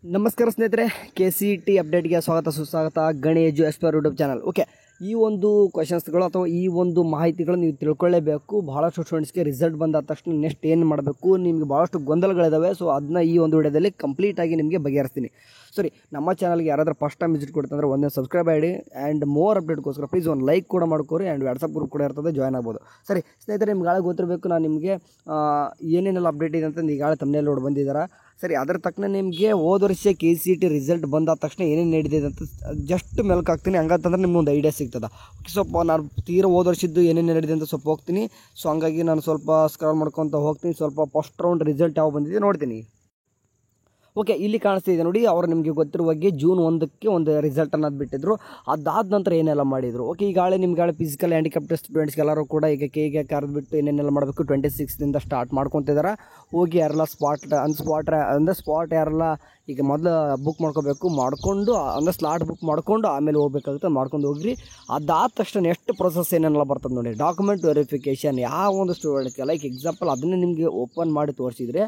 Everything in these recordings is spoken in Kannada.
ನಮಸ್ಕಾರ ಸ್ನೇಹಿತರೆ, KCET ಅಪ್ಡೇಟ್ಗೆ ಸ್ವಾಗತ ಸುಸ್ವಾಗತ. ಗಣಿ ಎಜು ಎಕ್ಸ್ಪರ್ ಯೂಟ್ಯೂಬ್ ಚಾನಲ್. ಓಕೆ, ಈ ಒಂದು ಕ್ವಶನ್ಸ್ಗಳು ಅಥವಾ ಈ ಒಂದು ಮಾಹಿತಿಗಳು ನೀವು ತಿಳ್ಕೊಳ್ಳೇಬೇಕು. ಭಾಳಷ್ಟು ಸ್ಟೂಡೆಂಟ್ಸ್ಗೆ ರಿಸಲ್ಟ್ ಬಂದಾದ ತಕ್ಷಣ ನೆಕ್ಸ್ಟ್ ಏನು ಮಾಡಬೇಕು, ನಿಮಗೆ ಭಾಳಷ್ಟು ಗೊಂದಲಗಳಿದ್ದಾವೆ. ಸೊ ಅದನ್ನ ಈ ಒಂದು ವಿಡಿಯೋದಲ್ಲಿ ಕಂಪ್ಲೀಟಾಗಿ ನಿಮಗೆ ಬಗೆಹರಿಸ್ತೀನಿ. ಸರಿ, ನಮ್ಮ ಚಾನಲ್ಗೆ ಯಾರಾದರೂ ಫಸ್ಟ್ ಟೈಮ್ ವಿಸಿಟ್ ಕೊಡ್ತಂದ್ರೆ ಒಂದೇ ಸಬ್ಸ್ಕ್ರೈಬ್ ಮಾಡಿ ಆ್ಯಂಡ್ ಮೋರ್ ಅಪ್ಡೇಟ್ಗೋಸ್ಕರ ಪ್ಲೀಸ್ ಒಂದು ಲೈಕ್ ಕೂಡ ಮಾಡ್ಕೋರಿ ಆ್ಯಂಡ್ ವಾಟ್ಸಪ್ ಗ್ರೂಪ್ ಕೂಡ ಇರ್ತದೆ, ಜಾಯ್ನ್ ಆಗ್ಬೋದು. ಸರಿ ಸ್ನೇಹಿತರೆ, ನಿಮ್ಗೆ ಗೊತ್ತಿರಬೇಕು, ನಾನು ನಿಮಗೆ ಏನೇನೆಲ್ಲ ಅಪ್ಡೇಟ್ ಇದೆ ಅಂತ ಈಗಾಗಲೇ ತಮ್ಮನೇಲಿ ನೋಡಿ ಬಂದಿದ್ದಾರೆ. ಸರಿ, ಅದರ ತಕ್ಕನೆ ನಿಮಗೆ ಹೋದ ವರ್ಷ KCET ರಿಸಲ್ಟ್ ಬಂದಾದ ತಕ್ಷಣ ಏನೇನು ನಡೆದಿದೆ ಅಂತ ಜಸ್ಟ್ ಮೆಲ್ಕ್ ಹಾಕ್ತೀನಿ. ಹಂಗಂತಂದ್ರೆ ನಿಮ್ಗೆ ಒಂದು ಐಡಿಯಾ ಸಿಗ್ತದೆ. ಸ್ವಲ್ಪ ನಾನು ತೀರಾ ಹೋದ ವರ್ಷದ್ದು ಏನೇನು ನಡೆದಿದೆ ಅಂತ ಸ್ವಲ್ಪ ಹೋಗ್ತೀನಿ. ಸೊ ಹಂಗಾಗಿ ನಾನು ಸ್ವಲ್ಪ ಸ್ಕ್ರಾಲ್ ಮಾಡ್ಕೊತ ಹೋಗ್ತೀನಿ. ಸ್ವಲ್ಪ ಫಸ್ಟ್ ರೌಂಡ್ ರಿಸಲ್ಟ್ ಯಾವ ಬಂದಿದೆ ನೋಡ್ತೀನಿ. ಓಕೆ, ಇಲ್ಲಿ ಕಾಣಿಸ್ತಿದೆ ನೋಡಿ, ಅವರು ನಿಮಗೆ ಗೊತ್ತಿರುವ ಹಾಗೆ June 1ಕ್ಕೆ ಒಂದು ರಿಸಲ್ಟ್ ಅನ್ನೋದು ಬಿಟ್ಟಿದ್ರು. ಅದಾದ ನಂತರ ಏನೆಲ್ಲ ಮಾಡಿದರು. ಓಕೆ, ಈಗಾಗಲೇ ನಿಮ್ಗಾಳೆ ಫಿಸಿಕಲ್ ಹ್ಯಾಂಡಿಕ್ಯಾಪ್ಟ್ ಸ್ಟೂಡೆಂಟ್ಸ್ಗೆಲ್ಲರೂ ಕೂಡ ಈಗ ಕೇಗೆ ಕರೆದುಬಿಟ್ಟು ಏನೇನೆಲ್ಲ ಮಾಡಬೇಕು 26ದಿಂದ ಸ್ಟಾರ್ಟ್ ಮಾಡ್ಕೊತಿದ್ದಾರೆ. ಹೋಗಿ ಯಾರೆಲ್ಲ ಸ್ಪಾಟ್ ಯಾರೆಲ್ಲ ಈಗ ಮೊದಲು ಬುಕ್ ಮಾಡ್ಕೊಂಡು ಅಂದರೆ ಸ್ಲಾಟ್ ಬುಕ್ ಮಾಡ್ಕೊಂಡು ಆಮೇಲೆ ಹೋಗ್ಬೇಕಾಗುತ್ತೆ, ಮಾಡ್ಕೊಂಡು ಹೋಗ್ರಿ. ಅದಾದ ತಕ್ಷಣ ನೆಕ್ಸ್ಟ್ ಪ್ರೊಸೆಸ್ ಏನೆಲ್ಲ ಬರ್ತದೆ ನೋಡಿ, ಡಾಕ್ಯುಮೆಂಟ್ ವೆರಿಫಿಕೇಷನ್. ಯಾವ ಒಂದು ಸ್ಟೂಡೆಂಟ್ಗೆ ಲೈಕ್ ಎಕ್ಸಾಂಪಲ್ ಅದನ್ನೇ ನಿಮಗೆ ಓಪನ್ ಮಾಡಿ ತೋರಿಸಿದರೆ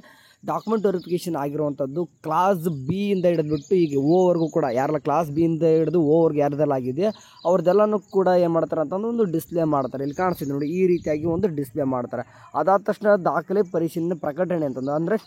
ಡಾಕ್ಯುಮೆಂಟ್ ವೆರಿಫಿಕೇಷನ್ ಆಗಿರುವಂಥದ್ದು ಕ್ಲಾಸ್ ಬಿ ಇಂದ ಹಿಡಿದ್ಬಿಟ್ಟು ಈಗ ಓವರೆಗೂ ಕೂಡ ಯಾರೆಲ್ಲ ಕ್ಲಾಸ್ ಬಿ ಇಂದ ಹಿಡಿದು ಓವರ್ಗೆ ಯಾರ್ದೆಲ್ಲ ಆಗಿದೆ ಅವ್ರದ್ದೆಲ್ಲನೂ ಕೂಡ ಏನು ಮಾಡ್ತಾರೆ ಅಂತಂದ್ರೆ ಒಂದು ಡಿಸ್ಪ್ಲೇ ಮಾಡ್ತಾರೆ. ಇಲ್ಲಿ ಕಾಣಿಸ್ತಿದೆ ನೋಡಿ, ಈ ರೀತಿಯಾಗಿ ಒಂದು ಡಿಸ್ಪ್ಲೇ ಮಾಡ್ತಾರೆ. ಅದಾದ ತಕ್ಷಣ ದಾಖಲೆ ಪರಿಶೀಲನೆ ಪ್ರಕಟಣೆ ಅಂತಂದು ಅಂದರೆ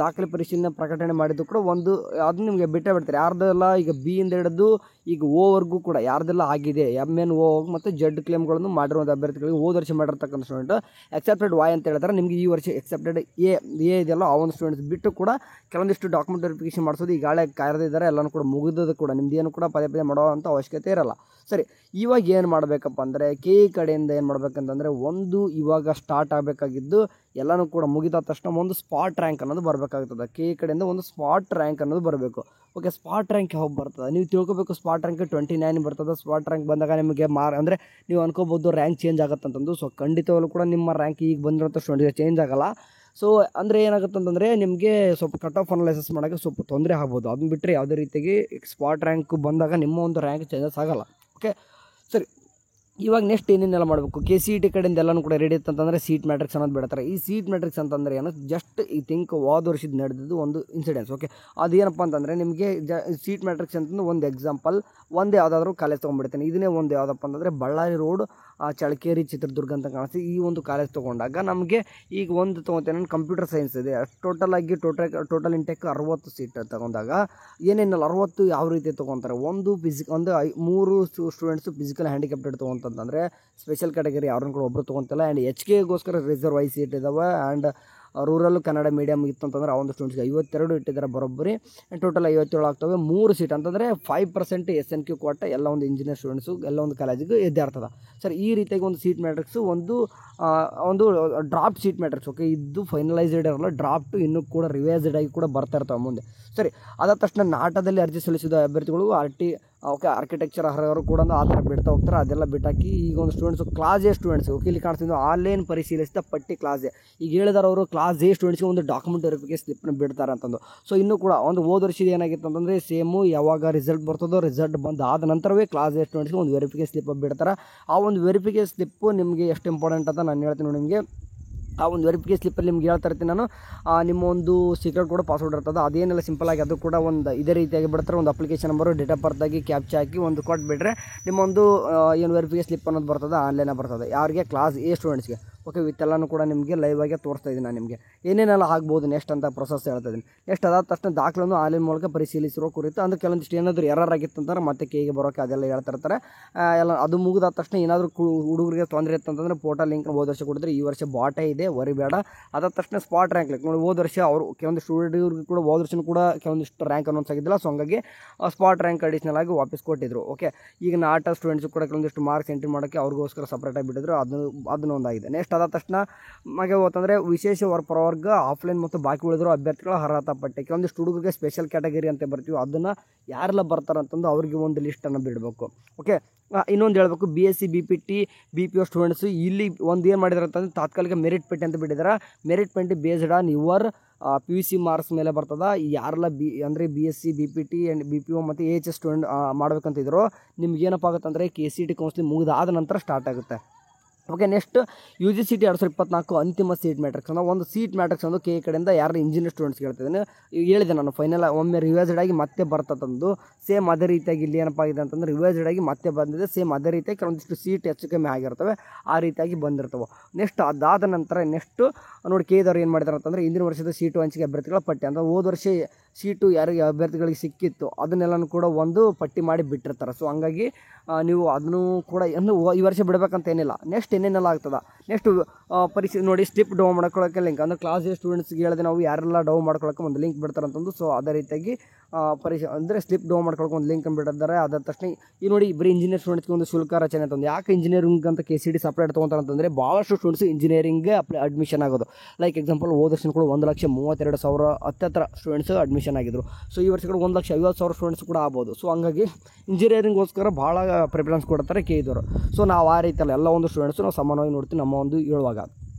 ದಾಖಲೆ ಪರಿಶೀಲನೆ ಪ್ರಕಟಣೆ ಮಾಡಿದ್ದು ಕೂಡ ಒಂದು ಅದು ನಿಮಗೆ ಬಿಡ್ತಾರೆ. ಯಾರ್ದೆಲ್ಲ ಈಗ ಬಿ ಇಂದ ಹಿಡಿದು ಈಗ ಓವರ್ಗೂ ಕೂಡ ಯಾರ್ದೆಲ್ಲ ಆಗಿದೆ MN O ಮತ್ತು ಜೆಡ್ ಕ್ಲೇಮ್ಗಳನ್ನು ಮಾಡಿರುವಂಥ ಅಭ್ಯರ್ಥಿಗಳಿಗೆ ಹೋದ ವರ್ಷ ಮಾಡಿರ್ತಕ್ಕಂಥ ಸ್ಟೂಡೆಂಟ್ ಎಕ್ಸೆಪ್ಟೆಡ್ ವಾಯ್ ಅಂತ ಹೇಳ್ತಾರೆ. ನಿಮಗೆ ಈ ವರ್ಷ ಎಕ್ಸೆಪ್ಟೆಡ್ ಎ ಇದೆಯಲ್ಲ ಆ ಒಂದು ಸ್ಟೂಡೆಂಟ್ಸ್ ಬಿಟ್ಟು ಕೂಡ ಕೆಲವೊಂದಿಷ್ಟು ಡಾಕ್ಯುಮೆಂಟ್ ವೆರಿಫಿಕೇಷನ್ ಮಾಡಿಸೋದು ಈಗಾಗಲೇ ಕಾಯ್ದಿದ್ದಾರೆ. ಎಲ್ಲನೂ ಕೂಡ ಮುಗಿದದ್ದು ಕೂಡ ನಿಮ್ದೇನು ಕೂಡ ಪದೇ ಮಾಡೋವಂಥ ಅವಶ್ಯಕತೆ ಇರಲ್ಲ. ಸರಿ, ಇವಾಗ ಏನು ಮಾಡಬೇಕಪ್ಪ ಅಂದರೆ KE ಕಡೆಯಿಂದ ಏನು ಮಾಡಬೇಕಂತಂದರೆ ಒಂದು ಇವಾಗ ಸ್ಟಾರ್ಟ್ ಆಗಬೇಕಾಗಿದ್ದು ಎಲ್ಲನೂ ಕೂಡ ಮುಗಿದ ತಕ್ಷಣ ಒಂದು ಸ್ಪಾಟ್ ರ್ಯಾಂಕ್ ಅನ್ನೋದು ಬರಬೇಕಾಗ್ತದೆ. KE ಕಡೆಯಿಂದ ಒಂದು ಸ್ಪಾಟ್ ರ್ಯಾಂಕ್ ಅನ್ನೋದು ಬರಬೇಕು. ಓಕೆ, ಸ್ಪಾಟ್ ರ್ಯಾಂಕ್ ಯಾವಾಗ ಬರ್ತದೆ ನೀವು ತಿಳ್ಕೊಬೇಕು. ಸ್ಪಾಟ್ ರ್ಯಾಂಕ್ 29 ಬರ್ತದೆ. ಸ್ಪಾಟ್ ರ್ಯಾಂಕ್ ಬಂದಾಗ ನಿಮಗೆ ಅಂದರೆ ನೀವು ಅನ್ಕೋಬೋದು ರ್ಯಾಂಕ್ ಚೇಂಜ್ ಆಗುತ್ತಂತಂದು. ಸೊ ಖಂಡಿತವಾಗ್ಲೂ ಕೂಡ ನಿಮ್ಮ ರ್ಯಾಂಕ್ ಈಗ ಬಂದಿರೋಂಥ ಸ್ಟೂಡೆಂಟ್ಗೆ ಚೇಂಜ್ ಆಗಲ್ಲ. ಸೊ ಅಂದರೆ ಏನಾಗುತ್ತೆ ಅಂತಂದರೆ ನಿಮಗೆ ಸ್ವಲ್ಪ ಕಟ್ ಆಫ್ ಅನಲೈಸಿಸ್ ಮಾಡೋಕ್ಕೆ ಸ್ವಲ್ಪ ತೊಂದರೆ ಆಗ್ಬೋದು. ಅದನ್ನ ಬಿಟ್ಟರೆ ಯಾವುದೇ ರೀತಿಯಾಗಿ ಸ್ಪಾಟ್ ರ್ಯಾಂಕ್ ಬಂದಾಗ ನಿಮ್ಮ ಒಂದು ರ್ಯಾಂಕ್ ಚೇಂಜಸ್ ಆಗಲ್ಲ. ಓಕೆ, ಸರಿ, ಇವಾಗ ನೆಕ್ಸ್ಟ್ ಏನೇನೆಲ್ಲ ಮಾಡಬೇಕು. KCET ಕಡೆಯಿಂದ ಎಲ್ಲನೂ ಕೂಡ ರೆಡಿ ಇತ್ತಂತಂದರೆ ಸೀಟ್ ಮ್ಯಾಟ್ರಿಕ್ಸ್ ಅನ್ನೋದು ಬಿಡ್ತಾರೆ. ಈ ಸೀಟ್ ಮ್ಯಾಟ್ರಿಕ್ಸ್ ಅಂತಂದರೆ ಏನು, ಜಸ್ಟ್ ಈ ಹೋದ ವರ್ಷದ ನಡೆದಿದ್ದು ಒಂದು ಇನ್ಸಿಡೆನ್ಸ್. ಓಕೆ, ಅದೇನಪ್ಪ ಅಂತಂದರೆ ನಿಮಗೆ ಸೀಟ್ ಮ್ಯಾಟ್ರಿಕ್ಸ್ ಅಂತಂದು ಒಂದು ಎಕ್ಸಾಂಪಲ್ ಒಂದು ಯಾವುದಾದ್ರೂ ಕಾಲೇಜ್ ತೊಗೊಂಡ್ಬಿಡ್ತೀನಿ. ಇದನ್ನೇ ಒಂದು ಯಾವುದಪ್ಪ ಅಂತಂದರೆ ಬಳ್ಳಾರಿ ರೋಡ್ ಚಳ್ಳಕೆರೆ ಚಿತ್ರದುರ್ಗ ಅಂತ ಕಾಣಿಸ್ತೀವಿ. ಈ ಒಂದು ಕಾಲೇಜ್ ತೊಗೊಂಡಾಗ ನಮಗೆ ಈಗ ಒಂದು ತೊಗೊತೇನೆ ಕಂಪ್ಯೂಟರ್ ಸೈನ್ಸ್ ಇದೆ. ಟೋಟಲ್ ಇಂಟೆಕ್ 60 ಸೀಟ್ ತೊಗೊಂಡಾಗ ಏನೇನಲ್ಲ 60 ಯಾವ ರೀತಿ ತೊಗೊತಾರೆ. ಒಂದು 3 students physical handicapped ತೊಗೊಂತಂದರೆ special category ಅವ್ರನ್ನ ಕೂಡ ಒಬ್ಬರು ತೊಗೊತಿಲ್ಲ. ಆ್ಯಂಡ್ HKಗೋಸ್ಕರ ರಿಸರ್ವ್ ಐ ಸೀಟ್ ಇದ್ದಾವೆ. ಆ್ಯಂಡ್ ರೂರಲ್ ಕನ್ನಡ ಮೀಡಿಯಮ್ ಇತ್ತು ಅಂತಂದರೆ ಆ ಒಂದು ಸ್ಟೂಡೆಂಟ್ಸ್ಗೆ 52 ಇಟ್ಟಿದ್ದಾರೆ ಬರೋಬ್ಬರಿ. ಟೋಟಲ್ 57 ಆಗ್ತವೆ. 3 ಸೀಟ್ ಅಂತಂದರೆ 5% SNQ ಕೊಟ್ಟ ಎಲ್ಲ ಒಂದು ಇಂಜಿನಿಯರ್ ಸ್ಟೂಡೆಂಟ್ಸು ಎಲ್ಲ ಒಂದು ಕಾಲೇಜಿಗೆ ಇದ್ದಾರ್ತದೆ. ಸರ್, ಈ ರೀತಿಯಾಗಿ ಒಂದು ಸೀಟ್ ಮ್ಯಾಟ್ರಿಕ್ಸು ಒಂದು ಡ್ರಾಫ್ಟ್ ಸೀಟ್ ಮ್ಯಾಟ್ರಿಕ್ಸ್. ಓಕೆ, ಇದು ಫೈನಲೈಸ್ಡ್ ಇರಲ್ಲ, ಡ್ರಾಫ್ಟು ಇನ್ನೂ ಕೂಡ ರಿವೈಸ್ಡ್ ಆಗಿ ಕೂಡ ಬರ್ತಾ ಇರ್ತಾವೆ ಮುಂದೆ. ಸರಿ, ಅದಾದ ತಕ್ಷಣ ನಾಟದಲ್ಲಿ ಅರ್ಜಿ ಸಲ್ಲಿಸಿದ ಅಭ್ಯರ್ಥಿಗಳು ಆರ್ಕಿಟೆಕ್ಚರ್ ಅರ್ಹರು ಕೂಡ ಆ ಥರ ಬಿಡ್ತಾ ಹೋಗ್ತಾರೆ. ಅದೆಲ್ಲ ಬಿಟ್ಟಾಕಿ ಈಗ ಒಂದು students class A students. Okay, ಇಲ್ಲಿ ಕಾಣಿಸ್ತಿದ್ದು ಆನ್ಲೈನ್ ಪರಿಶೀಲಿಸಿದ ಪಟ್ಟಿ ಕ್ಲಾಸ್ ಎ. ಈಗ ಹೇಳಿದಾರೆ ಅವರು ಕ್ಲಾಸ್ ಎ ಸ್ಟೂಡೆಂಟ್ಸ್ಗೆ ಒಂದು ಡಾಕ್ಯುಮೆಂಟ್ ವೆರಿಫಿಕೇಷನ್ ಸ್ಲಿಪ್ನ ಬಿಡ್ತಾರೆ ಅಂತಂದು. ಸೊ ಇನ್ನೂ ಕೂಡ ಒಂದು ಹೋದ ವರ್ಷದ ಏನಾಗಿತ್ತು ಅಂತಂದರೆ ಸೇಮು ಯಾವಾಗ ರಿಸಲ್ಟ್ ಬರ್ತದೋ ರಿಸಲ್ಟ್ ಬಂದಾದ ನಂತರವೇ ಕ್ಲಾಸ್ ಎ ಸ್ಟೂಡೆಂಟ್ಸ್ಗೆ ಒಂದು ವೆರಿಫಿಕೇಷನ್ ಸ್ಲಿಪ್ ಬಿಡ್ತಾರೆ. ಆ ಒಂದು ವೆರಿಫಿಕೇಷನ್ ಸ್ಲಿಪ್ಪು ನಿಮಗೆ ಎಷ್ಟು ಇಂಪಾರ್ಟೆಂಟ್ ಅಂತ ನಾನು ಹೇಳ್ತೀನಿ ನಿಮಗೆ. ಆ ಒಂದು ವೆರಿಫಿಕೇಷನ್ ಸ್ಲಿಪ್ಪಲ್ಲಿ ನಿಮ್ಗೆ ಹೇಳ್ತಾ ಇರ್ತೀನಿ ನಾನು. ನಿಮ್ಮ ಒಂದು ಸೀಕ್ರೆಟ್ ಕೂಡ ಪಾಸ್ವರ್ಡ್ ಇರ್ತದೆ. ಅದೇನೆಲ್ಲ ಸಿಂಪಲಾಗಿ ಅದು ಕೂಡ ಒಂದು ಇದೇ ರೀತಿಯಾಗಿ ಬಿಡ್ತಾರೆ. ಒಂದು application number, date of birth ಆಗಿ ಕ್ಯಾಪ್ಚಾ ಹಾಕಿ ಒಂದು ಕೊಟ್ಬಿಟ್ರೆ ನಿಮ್ಮೊಂದು ಏನು ವೆರಿಫಿಕೇಷನ್ ಸ್ಲಿಪ್ ಅನ್ನೋದು ಬರ್ತದೆ, ಆನ್ಲೈನಾಗಿ ಬರ್ತದೆ. ಯಾರಿಗೆ ಕ್ಲಾಸ್ ಎ ಸ್ಟೂಡೆಂಟ್ಸ್ಗೆ. ಓಕೆ, ವಿತ್ತೆಲ್ಲನೂ ಕೂಡ ನಿಮಗೆ ಲೈವ್ ಆಗಿ ತೋರಿಸ್ತಾ ಇದ್ದೀನಿ ನಾನು ನಿಮಗೆ ಏನೇನೆಲ್ಲ ಆಗ್ಬೋದು ನೆಕ್ಸ್ಟ್ ಅಂತ ಪ್ರೊಸೆಸ್ ಹೇಳ್ತಾ ಇದ್ದೀನಿ. ನೆಕ್ಸ್ಟ್ ಅದಾದ ತಕ್ಷಣ ದಾಖಲೆಯನ್ನು ಆನ್ಲೈನ್ ಮೂಲಕ ಪರಿಶೀಲಿಸಿರೋ ಕುರಿತು ಅಂದರೆ ಕೆಲವೊಂದಿಷ್ಟು ಏನಾದರೂ ಎರರ್ ಆಗಿತ್ತು ಅಂತಂದ್ರೆ ಮತ್ತೆ KEಗೆ ಬರೋಕ್ಕೆ ಅದೆಲ್ಲ ಹೇಳ್ತಾ ಇರ್ತಾರೆ. ಎಲ್ಲ ಅದು ಮುಗಿದಾದ ತಕ್ಷಣ ಏನಾದರೂ ಹುಡುಗರಿಗೆ ತೊಂದರೆ ಇತ್ತಂತಂದರೆ ಪೋರ್ಟಲ್ ಲಿಂಕ್ ಹೋದ ವರ್ಷ ಕೊಡಿದ್ರೆ ಈ ವರ್ಷ ಬಾಟೇ ಇದೆ, ವರಿಬೇಡ. ಅದಾದ ತಕ್ಷಣ ಸ್ಪಾಟ್ ರ್ಯಾಂಕ್ ಲಿಂಕ್ ನೋಡಿ, ಹೋದ ವರ್ಷ ಅವರು ಕೆಲವೊಂದಿಷ್ಟು ಸ್ಟೂಡೆಂಟ್ರಿಗೆ ಕೂಡ ಹೋದ ವರ್ಷನೂ ಕೂಡ ಕೆಲವೊಂದಿಷ್ಟು ರ್ಯಾಂಕ್ ಅನೌನ್ಸ್ ಆಗಿದ್ದಿಲ್ಲ. ಸೊ ಹಂಗಾಗಿ ಸ್ಪಾಟ್ ರ್ಯಾಂಕ್ ಅಡಿಷ್ನಲ್ ಆಗಿ ವಾಪಸ್ ಕೊಟ್ಟಿದ್ರು. ಓಕೆ, ಈಗ ನಾಟ ಸ್ಟೂಡೆಂಟ್ಸ್ ಕೂಡ ಕೆಲವೊಂದಿಷ್ಟು ಮಾರ್ಕ್ಸ್ ಎಂಟ್ರಿ ಮಾಡೋಕ್ಕೆ ಅವ್ರಿಗೋಸ್ಕರ ಸಪ್ರೇಟಾಗಿ ಬಿಟ್ಟಿದ್ರು. ಅದನ್ನು ಒಂದಾಗಿದೆ. ನೆಕ್ಸ್ಟ್ ಅದಾದ ತಕ್ಷಣ ಮಗೆ ಹೋತಂದರೆ ವಿಶೇಷ ಪ್ರವರ್ಗ ಆಫ್ಲೈನ್ ಮತ್ತು ಬಾಕಿ ಉಳಿದಿರೋ ಅಭ್ಯರ್ಥಿಗಳ ಅರ್ಹತಾ ಪಟ್ಟಿ. ಕೆಲವೊಂದಿಷ್ಟು ಹುಡುಗರಿಗೆ ಸ್ಪೆಷಲ್ ಕ್ಯಾಟಗರಿ ಅಂತ ಬರ್ತೀವಿ, ಅದನ್ನು ಯಾರೆಲ್ಲ ಬರ್ತಾರಂತಂದು ಅವ್ರಿಗೆ ಒಂದು ಲಿಸ್ಟನ್ನು ಬಿಡಬೇಕು. ಓಕೆ, ಇನ್ನೊಂದು ಹೇಳಬೇಕು, BSc BPT BPO ಸ್ಟೂಡೆಂಟ್ಸು ಇಲ್ಲಿ ಒಂದು ಏನು ಮಾಡಿದಾರೆ ಅಂತಂದರೆ ತಾತ್ಕಾಲಿಕ ಮೆರಿಟ್ ಪಟ್ಟಿ ಅಂತ ಬಿಟ್ಟಿದ್ದಾರೆ. ಮೆರಿಟ್ ಪಟ್ಟಿ based on your PUC marks ಮೇಲೆ ಬರ್ತದೆ. ಯಾರೆಲ್ಲ ಅಂದರೆ BSc BPT ಆ್ಯಂಡ್ BPO ಮತ್ತು AHS ಸ್ಟೂಡೆಂಟ್ ಮಾಡ್ಬೇಕಂತಿದ್ರು ನಿಮ್ಗೆ ಏನಪ್ಪ ಆಗುತ್ತೆ ಅಂದರೆ KCET ಕೌನ್ಸಿಲಿಂಗ್ ಮುಗಿದಾದ ನಂತರ ಸ್ಟಾರ್ಟ್ ಆಗುತ್ತೆ. ಓಕೆ, ನೆಕ್ಸ್ಟ್ UGCET 2024 ಅಂತಿಮ ಸೀಟ್ ಮ್ಯಾಟ್ರಿಕ್ಸ್ ಅನ್ನೋ ಒಂದು ಸೀಟ್ ಮ್ಯಾಟ್ರಿಕ್ಸ್ ಒಂದು KE ಕಡೆಯಿಂದ ಯಾರು ಇಂಜಿನಿಯರ್ ಸ್ಟೂಡೆಂಟ್ಸ್ ಹೇಳ್ತಿದ್ದೇನೆ, ಹೇಳಿದೆ ನಾನು ಫೈನಲ್ ಒಮ್ಮೆ ರಿವೈಸ್ಡ್ ಆಗಿ ಮತ್ತೆ ಬರ್ತದಂದು ಸೇಮ್ ಅದೇ ರೀತಿಯಾಗಿ ಇಲ್ಲಿ ಏನಪ್ಪ ಆಗಿದೆ ಅಂತಂದರೆ ರಿವೈಸ್ಡ್ ಆಗಿ ಮತ್ತೆ ಬಂದಿದೆ, ಸೇಮ್ ಅದೇ ರೀತಿಯಾಗಿ ಕೆಲವೊಂದಿಷ್ಟು ಸೀಟ್ ಹೆಚ್ಚು ಕಮ್ಮಿ ಆಗಿರ್ತವೆ, ಆ ರೀತಿಯಾಗಿ ಬಂದಿರ್ತವೆ. ನೆಕ್ಸ್ಟ್ ಅದಾದ ನಂತರ ನೆಕ್ಸ್ಟ್ ನೋಡಿ KEದವ್ರು ಏನು ಮಾಡಿದಾರೆ ಅಂತಂದರೆ ಇಂದಿನ ವರ್ಷದ ಸೀಟು ಹಂಚಿಕೆ ಅಭ್ಯರ್ಥಿಗಳ ಪಟ್ಟಿ ಅಂದರೆ ಹೋದ ವರ್ಷ ಸೀಟು ಯಾರಿಗೆ ಅಭ್ಯರ್ಥಿಗಳಿಗೆ ಸಿಕ್ಕಿತ್ತು ಅದನ್ನೆಲ್ಲನೂ ಕೂಡ ಒಂದು ಪಟ್ಟಿ ಮಾಡಿ ಬಿಟ್ಟಿರ್ತಾರೆ. ಸೊ ಹಂಗಾಗಿ ನೀವು ಅದನ್ನು ಕೂಡ ಈ ವರ್ಷ ಬಿಡಬೇಕಂತ ಏನಿಲ್ಲ, ನೆಕ್ಸ್ಟ್ ಏನೇನೆಲ್ಲ ಆಗ್ತದೆ ನೆಕ್ಸ್ಟ್ ಪರೀಕ್ಷೆ ನೋಡಿ ಸ್ಲಿಪ್ ಡೌನ್ ಮಾಡ್ಕೊಳ್ಳೋಕ್ಕೆ ಲಿಂಕ್ ಅಂದರೆ ಕ್ಲಾಸ್ ಸ್ಟೂಡೆಂಟ್ಸ್ಗೆ ಹೇಳಿದೆ ನಾವು ಯಾರೆಲ್ಲ ಡೌನ್ ಮಾಡ್ಕೊಳ್ಳೋಕೆ ಒಂದು ಲಿಂಕ್ ಬಿಡ್ತಾರೆ ಅಂತಂದು. ಸೊ ಅದೇ ರೀತಿಯಾಗಿ ಪರೀಕ್ಷೆ ಅಂದರೆ ಸ್ಲಿಪ್ ಡೌನ್ ಮಾಡ್ಕೊಳ್ಳೋಕೆ ಒಂದು ಲಿಂಕ್ ಬಿಟ್ಟಿದ್ದಾರೆ. ಅದಾದ ತಕ್ಷಣ ಈ ನೋಡಿ ಬರೀ ಇಂಜಿನಿಯರ್ ಸ್ಟೂಡೆಂಟ್ಸ್ಗೆ ಒಂದು ಶುಲ್ಕ ರಚನೆ ಅಂತಂದು ಯಾಕೆ ಇಂಜಿನಿಯರಿಂಗ್ ಅಂತ KCET ಸಪ್ರೇಟ್ ತೊಗೊತಾರೆ ಅಂತಂದರೆ ಭಾಳಷ್ಟು ಸ್ಟೂಡೆಂಟ್ಸ್ ಇಂಜಿನಿಯರಿಂಗ್ಗೆ ಅಡ್ಮಿಷನ್ ಆಗೋದು. ಲೈಕ್ ಎಕ್ಸಾಂಪಲ್ ಹೋದ ವರ್ಷ ಕೂಡ 1,32,000 ಹತ್ತಿರ ಸ್ಟೂಡೆಂಟ್ಸ್ ಅಡ್ಮಿಷನ್ ಆಗಿದ್ರು. ಸೊ ಈ ವರ್ಷ ಕೂಡ 1,50,000 ಸ್ಟೂಡೆಂಟ್ಸ್ ಕೂಡ ಆಗ್ಬೋದು. ಸೊ ಹಂಗಾಗಿ ಇಂಜಿನಿಯರಿಂಗ್ಗೋಸ್ಕರ ಭಾಳ ಪ್ರಿಫರೆನ್ಸ್ ಕೊಡ್ತಾರೆ KEದವರು. ಸೊ ನಾವು ಆ ರೀತಿಯಲ್ಲ ಎಲ್ಲ ಒಂದು ಸ್ಟೂಡೆಂಟ್ಸು ನಾವು ಸಮಾನವಾಗಿ ನೋಡ್ತೀವಿ ನಮ್ಮ ಒಂದು ಹೇಳುವಾಗ.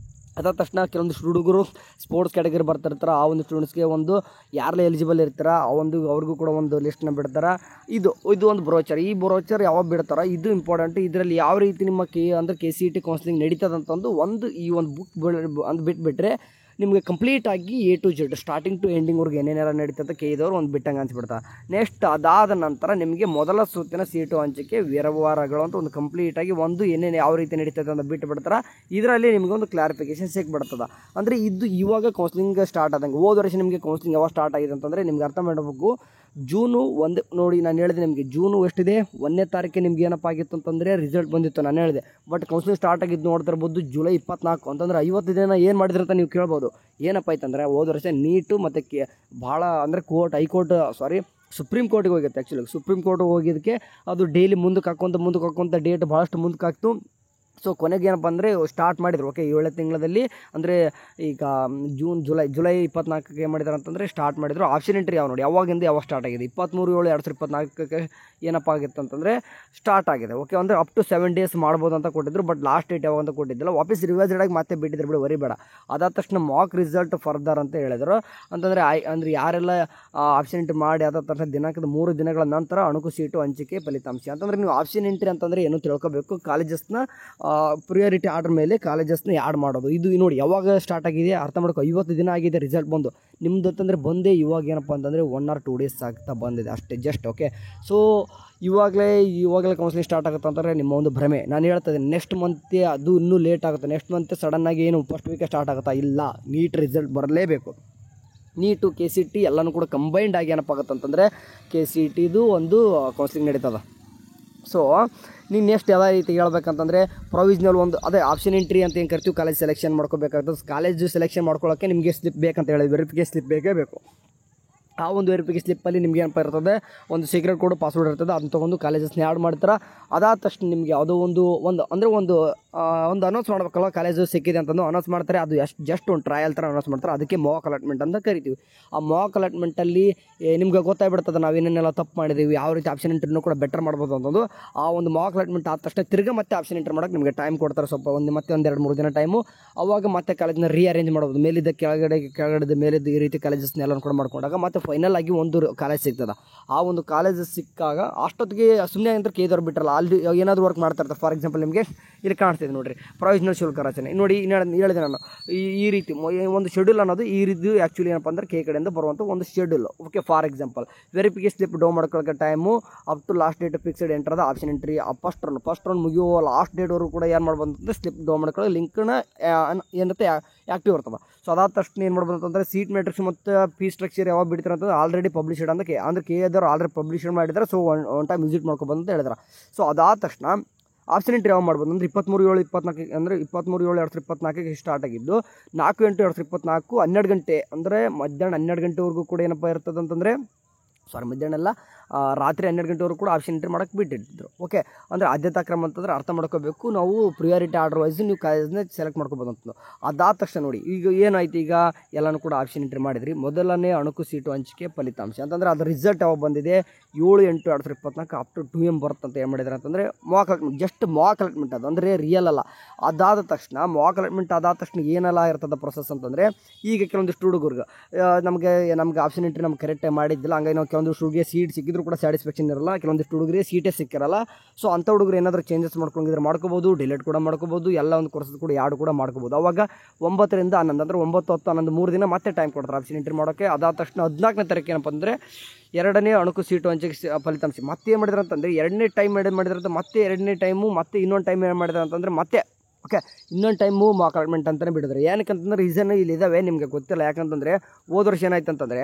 ಅದಾದ ತಕ್ಷಣ ಕೆಲವೊಂದಿಷ್ಟು ಹುಡುಗರು ಸ್ಪೋರ್ಟ್ಸ್ ಕ್ಯಾಟಗರಿ ಬರ್ತಿರ್ತಾರೆ, ಆ ಒಂದು ಸ್ಟೂಡೆಂಟ್ಸ್ಗೆ ಒಂದು ಯಾರೆಲ್ಲ ಎಲಿಜಿಬಲ್ ಇರ್ತಾರೆ ಆ ಒಂದು ಅವ್ರಿಗೂ ಕೂಡ ಒಂದು ಲಿಸ್ಟ್ನ ಬಿಡ್ತಾರೆ. ಇದು ಒಂದು ಬ್ರೋಚರ್, ಈ ಬ್ರೋಚರ್ ಯಾವಾಗ ಬಿಡ್ತಾರೆ ಇದು ಇಂಪಾರ್ಟೆಂಟ್. ಇದರಲ್ಲಿ ಯಾವ ರೀತಿ ನಿಮ್ಮ ಅಂದರೆ KCET ಕೌನ್ಸಿಲಿಂಗ್ ನಡೀತದಂತಂದು ಈ ಒಂದು ಬುಕ್ ಒಂದು ಬಿಟ್ಬಿಟ್ರೆ ನಿಮಗೆ ಕಂಪ್ಲೀಟಾಗಿ A to Z starting to ಎಂಡಿಂಗ್ವರೆಗೆ ಏನೇನೆಲ್ಲ ನಡೀತದೆ KEದವ್ರು ಒಂದು ಬಿಟ್ಟಂಗೆ ಅನ್ಸ್ಬಿಡ್ತಾರೆ. ನೆಕ್ಸ್ಟ್ ಅದಾದ ನಂತರ ನಿಮಗೆ ಮೊದಲ ಸುತ್ತಿನ ಸೀಟು ಹಂಚಿಕೆ ವ್ಯವಹಾರಗಳು ಅಂತ ಒಂದು ಕಂಪ್ಲೀಟಾಗಿ ಒಂದು ಏನೇನು ಯಾವ ರೀತಿ ನಡೀತದೆ ಅಂತ ಬಿಟ್ಟು ಬಿಡ್ತಾರೆ. ಇದರಲ್ಲಿ ನಿಮಗೆ ಒಂದು ಕ್ಲಾರಿಫಿಕೇಷನ್ ಸಿಕ್ಬಿಡ್ತದೆ. ಅಂದರೆ ಇದು ಇವಾಗ ಕೌನ್ಸಿಲಿಂಗ್ ಸ್ಟಾರ್ಟ್ ಆದಂಗೆ. ಹೋದ ವರ್ಷ ನಿಮಗೆ ಕೌನ್ಸಿಲಿಂಗ್ ಯಾವಾಗ ಸ್ಟಾರ್ಟ್ ಆಗಿದೆ ಅಂತಂದರೆ ನಿಮ್ಗೆ ಅರ್ಥ ಮಾಡಬೇಕು, ಜೂನು 1 ನೋಡಿ ನಾನು ಹೇಳಿದೆ ನಿಮಗೆ ಜೂನು ಎಷ್ಟಿದೆ 1ನೇ ತಾರೀಕಿಗೆ ನಿಮ್ಗೆ ಏನಪ್ಪ ಆಗಿತ್ತು ಅಂತಂದರೆ ರಿಸಲ್ಟ್ ಬಂದಿತ್ತು ನಾನು ಹೇಳಿದೆ. ಬಟ್ ಕೌನ್ಸಿಲಿಂಗ್ ಸ್ಟಾರ್ಟ್ ಆಗಿದ್ದು ನೋಡ್ತಿರ್ಬೋದು ಜುಲೈ 24 ಅಂತಂದರೆ 50 ದಿನ ಏನು ಮಾಡಿದ್ರೆ ಅಂತ ನೀವು ಕೇಳ್ಬೋದು. ಏನಪ್ಪ ಆಯ್ತಂದರೆ ಹೋದ ವರ್ಷ ನೀಟು ಮತ್ತು ಭಾಳ ಅಂದರೆ ಸುಪ್ರೀಂ ಕೋರ್ಟಿಗೆ ಹೋಗಿತ್ತು. ಆ್ಯಕ್ಚುಲಿ ಸುಪ್ರೀಂ ಕೋರ್ಟಿಗೆ ಹೋಗಿದ್ದಕ್ಕೆ ಅದು ಡೈಲಿ ಮುಂದಕ್ಕೆ ಹಾಕ್ಕೊಂತ ಡೇಟ್ ಭಾಳಷ್ಟು ಮುಂದಕ್ಕೆ ಹಾಕ್ತು. ಸೊ ಕೊನೆಗೆ ಏನಪ್ಪ ಅಂದರೆ ಸ್ಟಾರ್ಟ್ ಮಾಡಿದರು. ಓಕೆ, 7 ತಿಂಗಳಲ್ಲಿ ಅಂದರೆ ಈಗ ಜುಲೈ 24ಕ್ಕೆ ಏನು ಮಾಡಿದ್ದಾರೆ ಅಂತಂದರೆ ಸ್ಟಾರ್ಟ್ ಮಾಡಿದರು. ಆಪ್ಷನ್ ಎಂಟ್ರಿ ಯಾವ ನೋಡಿ ಯಾವಾಗಿಂದ ಯಾವಾಗ ಸ್ಟಾರ್ಟ್ ಆಗಿದೆ 23/7/2024 ಏನಪ್ಪ ಆಗಿತ್ತು ಅಂತಂದರೆ ಸ್ಟಾರ್ಟ್ ಆಗಿದೆ. ಓಕೆ, ಅಂದರೆ ಅಪ್ ಟು 7 days ಮಾಡ್ಬೋದು ಅಂತ ಕೊಟ್ಟಿದ್ರು. ಬಟ್ ಲಾಸ್ಟ್ ಡೇಟ್ ಯಾವಾಗ ಅಂತ ಕೊಟ್ಟಿದ್ದಿಲ್ಲ, ವಾಪಸ್ ರಿವೈಸ್ಡ್ ಆಗಿ ಮತ್ತೆ ಬಿಟ್ಟಿದ್ರು ಬಿಡಿ, ವರಿ ಬೇಡ. ಅದಾದ ತಕ್ಷಣ ಮಾಕ್ ರಿಸಲ್ಟ್ ಫರ್ದರ್ ಅಂತ ಹೇಳಿದರು. ಅಂದರೆ ಯಾರೆಲ್ಲ ಆಪ್ಷನ್ ಎಂಟ್ರಿ ಮಾಡಿ ಅದಾದ ತಕ್ಷಣ ದಿನಾಂಕದ 3 ದಿನಗಳ ನಂತರ ಅಣುಕು ಸೀಟು ಹಂಚಿಕೆ ಫಲಿತಾಂಶ. ಅಂತಂದರೆ ನೀವು ಆಪ್ಷನ್ ಎಂಟ್ರಿ ಅಂತಂದರೆ ಏನು ತಿಳ್ಕೊಬೇಕು, ಕಾಲೇಜಸ್ನ ಪ್ರಿಯಾರಿಟಿ ಆರ್ಡರ್ ಮೇಲೆ ಕಾಲೇಜಸ್ನ ಆ್ಯಡ್ ಮಾಡೋದು. ಇದು ನೋಡಿ ಯಾವಾಗ ಸ್ಟಾರ್ಟ್ ಆಗಿದೆ ಅರ್ಥ ಮಾಡ್ಕೊ, 50 ದಿನ ಆಗಿದೆ ರಿಸಲ್ಟ್ ಬಂದು. ನಿಮ್ಮದು ಅಂತಂದರೆ ಬಂದೇ ಇವಾಗ ಏನಪ್ಪ ಅಂತಂದರೆ 1 or 2 days ಆಗ್ತಾ ಬಂದಿದೆ ಅಷ್ಟೇ ಜಸ್ಟ್. ಓಕೆ, ಸೊ ಇವಾಗಲೇ ಕೌನ್ಸಿಲಿಂಗ್ ಸ್ಟಾರ್ಟ್ ಆಗುತ್ತೆ ಅಂತಂದರೆ ನಿಮ್ಮ ಒಂದು ಭ್ರಮೆ. ನಾನು ಹೇಳ್ತಾ ಇದ್ದೀನಿ ನೆಕ್ಸ್ಟ್ ಮಂತೆ ಅದು ಇನ್ನೂ ಲೇಟ್ ಆಗುತ್ತೆ. ನೆಕ್ಸ್ಟ್ ಮಂತ್ ಸಡನ್ನಾಗಿ ಏನು ಫಸ್ಟ್ ವೀಕೆ ಸ್ಟಾರ್ಟ್ ಆಗುತ್ತಾ, ಇಲ್ಲ, ನೀಟ್ ರಿಸಲ್ಟ್ ಬರಲೇಬೇಕು. ನೀಟು KCET ಎಲ್ಲನೂ ಕೂಡ ಕಂಬೈಂಡ್ ಆಗಿ ಏನಪ್ಪ ಆಗುತ್ತೆ ಅಂತಂದರೆ KCETದು ಒಂದು ಕೌನ್ಸಿಲಿಂಗ್ ನಡೀತದೆ. ಸೊ ನೀವು ನೆಕ್ಸ್ಟ್ ಯಾವ ರೀತಿ ಹೇಳ್ಬೇಕಂತಂದರೆ ಪ್ರೊವಿಜ್ನಲ್ ಒಂದು ಅದೇ ಆಪ್ಷನ್ ಎಂಟ್ರಿ ಅಂತ ಏನು ಕರಿತೀವಿ, ಕಾಲೇಜ್ ಸೆಲೆಕ್ಷನ್ ಮಾಡ್ಕೋಬೇಕಾಗ್ತದೆ. ಕಾಲೇಜು ಸೆಲೆಕ್ಷನ್ ಮಾಡ್ಕೊಳ್ಳೋಕ್ಕೆ ನಿಮಗೆ ಸ್ಲಿಪ್ ಬೇಕಂತ ಹೇಳಿ ವೆರಿಫಿಕೇಷನ್ ಸ್ಲಿಪ್ ಬೇಕೇ ಬೇಕು. ಆ ಒಂದು ವೆರಿಫಿಕೇಷನ್ ಸ್ಲಿಪ್ಪಲ್ಲಿ ನಿಮ್ಗೆ ಏನಪ್ಪ ಇರ್ತದೆ, ಒಂದು ಸೀಕ್ರೆಟ್ ಕೋಡ್ ಪಾಸ್ವರ್ಡ್ ಇರ್ತದೆ, ಅದನ್ನ ತೊಗೊಂಡು ಕಾಲೇಜಸ್ನ ಆ್ಯಡ್ ಮಾಡ್ತಾರೆ. ಅದಾದ ತಕ್ಷಣ ನಿಮಗೆ ಯಾವುದೋ ಒಂದು ಅನೌನ್ಸ್ ಮಾಡಬೇಕಲ್ಲ, ಕಾಲೇಜು ಸಿಕ್ಕಿದೆ ಅಂತಂದು ಅನೌನ್ಸ್ ಮಾಡ್ತಾರೆ. ಅದು ಜಸ್ಟ್ ಒಂದು ಟ್ರಯಲ್ ಥರ ಅನೌನ್ಸ್ ಮಾಡ್ತಾರೆ, ಅದಕ್ಕೆ ಮಾಕ್ ಅಲಾಟ್ಮೆಂಟ್ ಅಂತ ಕರಿತೀವಿ. ಆ ಮಾಕ್ ಅಲಾಟ್ಮೆಂಟಲ್ಲಿ ನಿಮ್ಗೆ ಗೊತ್ತಾಗ್ಬಿಡ್ತದೆ ನಾವು ಏನೇನೆಲ್ಲ ತಪ್ಪು ಮಾಡಿದ್ದೀವಿ, ಯಾವ ರೀತಿ ಆಪ್ಷನ್ ಎಂಟ್ರಿನೂ ಕೂಡ ಬೆಟರ್ ಮಾಡ್ಬೋದು ಅಂತಂದು. ಆ ಒಂದು ಮಾಕ್ ಅಲಾಟ್ಮೆಂಟ್ ಆದ ತಕ್ಷಣ ತಿರ್ಗಿ ಮತ್ತೆ ಆಪ್ಷನ್ ಎಂಟ್ರಿ ಮಾಡೋಕ್ಕೆ ನಿಮಗೆ ಟೈಮ್ ಕೊಡ್ತಾರೆ, ಸ್ವಲ್ಪ ಮತ್ತೆ 2-3 ದಿನ ಟೈಮು. ಅವಾಗ ಮತ್ತೆ ಕಾಲೇಜನ್ನ ರೀಅರೇಂಜ್ ಮಾಡ್ಬೋದು, ಮೇಲಿದ್ದ ಕೆಳಗಡೆ ಮೇಲಿದ್ದ ಈ ರೀತಿ ಕಾಲೇಜಸ್ನ ಎಲ್ಲರೂ ಕೂಡ ಮಾಡ್ಕೊಂಡಾಗ ಮತ್ತೆ ಫೈನಲ್ ಆಗಿ ಒಂದು ಕಾಲೇಜ್ ಸಿಗ್ತದೆ. ಆ ಒಂದು ಕಾಲೇಜ್ ಸಿಕ್ಕಾಗ ಅಷ್ಟೊತ್ತಿಗೆ ಸುಮ್ಮನೆ ಅಂತ KEದವ್ರು ಬಿಟ್ಟರಲ್ಲ, ಅಲ್ಲಿ ಏನಾದರೂ ವರ್ಕ್ ಮಾಡ್ತಾ ಇರ್ತಾರೆ. ಫಾರ್ ಎಕ್ಸಾಂಪಲ್ ನಿಮಗೆ ಇಲ್ಲಿ ಕಾಣಿಸ್ತಿದೆ ನೋಡಿರಿ, ಪ್ರೊವಿಜ್ನಲ್ ಶುಲ್ಕ ರಚನೆ ನೋಡಿ. ಹೇಳಿದೆ ನಾನು ಈ ರೀತಿ ಒಂದು ಶೆಡ್ಯೂಲ್ ಅನ್ನೋದು ಈ ರೀತಿ ಆ್ಯಕ್ಚುಲಿ ಏನಪ್ಪ ಅಂದರೆ KE ಕಡೆಯಿಂದ ಬರುವಂಥ ಒಂದು schedule. Okay, for example verification slip down ಮಾಡ್ಕೊಳ್ಳೋಕೆ time up to last date fixed ಎಂಟ್ರದ ಆಪ್ಷನ್ ಎಂಟ್ರಿ ಫಸ್ಟ್ ರೌಂಡ್ ಮುಗಿಯುವ ಲಾಸ್ಟ್ ಡೇಟ್ವರೆಗೂ ಕೂಡ ಏನು ಮಾಡ್ಬೋದು ಅಂತಂದರೆ ಸ್ಲಿಪ್ ಡೌನ್ ಮಾಡ್ಕೊಳ್ಳೋ ಲಿಂಕ್ನ ಏನಂತೆ ಆ್ಯಕ್ಟಿವ್ ಇರ್ತವೆ. ಸೊ ಅದಾದ ತಕ್ಷಣ ಏನು ಮಾಡ್ಬೋದು ಅಂತಂದರೆ ಸೀಟ್ ಮ್ಯಾಟ್ರಿಕ್ಸ್ ಮತ್ತು ಫೀಸ್ ಸ್ಟ್ರಕ್ಚರ್ ಯಾವಾಗ ಬಿಡ್ತಾರೆ ಅಂತಂದ್ರೆ ಆಲ್ರೆಡಿ ಪಬ್ಲಿಷ್ಡ್ ಅಂತ KEದವ್ರು ಆಲ್ರೆಡಿ ಪಬ್ಲಿಷ್ ಮಾಡಿದ್ದಾರೆ. ಸೊ ಒನ್ ಟೈಮ್ ವಿಸಿಟ್ ಮಾಡ್ಕೊಬೋದು ಅಂತ ಹೇಳಿದ್ರೆ. ಸೊ ಅದಾದ ತಕ್ಷಣ ಆಪ್ಷನ್ ಎಂಟ್ರಿ ಯಾವಾಗ ಮಾಡ್ಬೋದು ಅಂದರೆ 23/7/2024 ಅಂದರೆ 23/7/2024 ಸ್ಟಾರ್ಟ್ ಆಗಿದ್ದು 4/8/2024 12 ಗಂಟೆ ಅಂದರೆ ಮಧ್ಯಾಹ್ನ 12 ಗಂಟೆವರೆಗೂ ಕೂಡ ಏನಪ್ಪ ಇರ್ತದೆ ಅಂತಂದರೆ ಮಧ್ಯಾಹ್ನ ಎಲ್ಲ ರಾತ್ರಿ 12 ಗಂಟೆವರೆಗೂ ಕೂಡ ಆಪ್ಷನ್ ಎಂಟ್ರಿ ಮಾಡೋಕ್ಕೆ ಬಿಟ್ಟಿದ್ರು. ಓಕೆ, ಅಂದರೆ ಆದ್ಯತಾ ಕ್ರಮ ಅಂತಂದರೆ ಅರ್ಥ ಮಾಡ್ಕೋಬೇಕು, ನಾವು ಪ್ರಿಯಾರಿಟಿ ಆರ್ಡರ್ ವೈಸ್ ನೀವು ಕಾಲೇಜ್ನ ಸೆಲೆಕ್ಟ್ ಮಾಡ್ಕೋಬೋದು ಅಂತ. ಅದಾದ ತಕ್ಷಣ ನೋಡಿ ಈಗ ಏನಾಯ್ತು, ಈಗ ಎಲ್ಲನೂ ಕೂಡ ಆಪ್ಷನ್ ಎಂಟ್ರಿ ಮಾಡಿದ್ರಿ. ಮೊದಲನೇ ಅಣುಕು ಸೀಟು ಹಂಚಿಕೆ ಫಲಿತಾಂಶ ಅಂತಂದರೆ ಅದು ರಿಸಲ್ಟ್ ಯಾವಾಗ ಬಂದಿದೆ 7/8/2024 ಅಪ್ ಟು 2 ಬರುತ್ತೆ ಅಂತ ಏನು ಮಾಡಿದ್ದಾರೆ ಅಂತಂದರೆ Mach allotment, just Mach allotment ಅದು ಅಂದರೆ ರಿಯಲ್ ಅಲ್ಲ. ಅದಾದ ತಕ್ಷಣ ಮಾಕ್ ಅಲಾಟ್ಮೆಂಟ್ ಆದಾದ ತಕ್ಷಣ ಏನೆಲ್ಲ ಇರ್ತದೆ ಪ್ರೊಸೆಸ್ ಅಂತಂದರೆ ಈಗ ಕೆಲವೊಂದಿಷ್ಟು ಹುಡುಗರಿಗೆ ನಮಗೆ ಆಪ್ಷನ್ ಎಂಟ್ರಿ ನಮ್ಗೆ ಕರೆಕ್ಟಾಗಿ ಮಾಡಿದ್ದಿಲ್ಲ, ಹಂಗಾಗಿ ನಾವು ಕೆಲವೊಂದಿಷ್ಟು ಹುಡುಗಿಗೆ ಸೀಟ್ ಸಿಕ್ಕಿದ್ರು ಕೂಡ ಸ್ಯಾಟಿಸ್ಫ್ಯಾಕ್ಷನ್ ಇರಲ್ಲ, ಕೆಲವೊಂದಿಷ್ಟು ಹುಡುಗರಿಗೆ ಸೀಟೇ ಸಿಕ್ಕಿರಲ್ಲ. ಸೊ ಅಂಥ ಹುಡುಗರು ಏನಾದರೂ ಚೇಂಜಸ್ ಮಾಡ್ಕೊಂಡಿದ್ರೆ ಮಾಡ್ಕೋಬೋದು, ಡಿಲೀಟ್ ಕೂಡ ಮಾಡ್ಕೋಬೋದು, ಎಲ್ಲ ಒಂದು ಕೋರ್ಸಸ್ ಕೂಡ ಯಾರು ಕೂಡ ಮಾಡ್ಕೋಬೋದು. ಅವಾಗ 9 ರಿಂದ 11 ಅಂದರೆ 9, 10, 11 3 ದಿನ ಮತ್ತೆ ಟೈಮ್ ಕೊಡ್ತಾರೆ ಆಪ್ಷನ್ ಎಂಟ್ರಿ ಮಾಡೋಕ್ಕೆ. ಅದಾದ ತಕ್ಷಣ 14ನೇ ತಾರೀಕು ಏನಪ್ಪ ಅಂದರೆ 2ನೇ ಅಣುಕು ಸೀಟು ಹಂಚಿಕೆ ಫಲಿತಾಂಶ. ಮತ್ತೆ ಏನು ಮಾಡಿದ್ರು ಅಂತಂದರೆ 2ನೇ ಟೈಮ್ ಮಾಡಿದ್ರಂತ, ಮತ್ತೆ 2ನೇ ಟೈಮು ಮತ್ತೆ ಇನ್ನೊಂದು ಟೈಮ್ ಏನು ಮಾಡಿದ್ರು ಅಂತಂದರೆ ಮತ್ತೆ ಓಕೆ ಇನ್ನೊಂದು ಟೈಮು ಮಾಕ್ ಅಲಾಟ್ಮೆಂಟ್ ಅಂತಲೇ ಬಿಡಿದ್ರು. ಏನಕ್ಕಂತಂದ್ರೆ ರೀಸನ್ ಇಲ್ಲಿ ಇದ್ದಾವೆ, ನಿಮಗೆ ಗೊತ್ತಿಲ್ಲ. ಯಾಕಂತಂದರೆ ಹೋದ ವರ್ಷ ಏನಾಯ್ತು ಅಂತಂದರೆ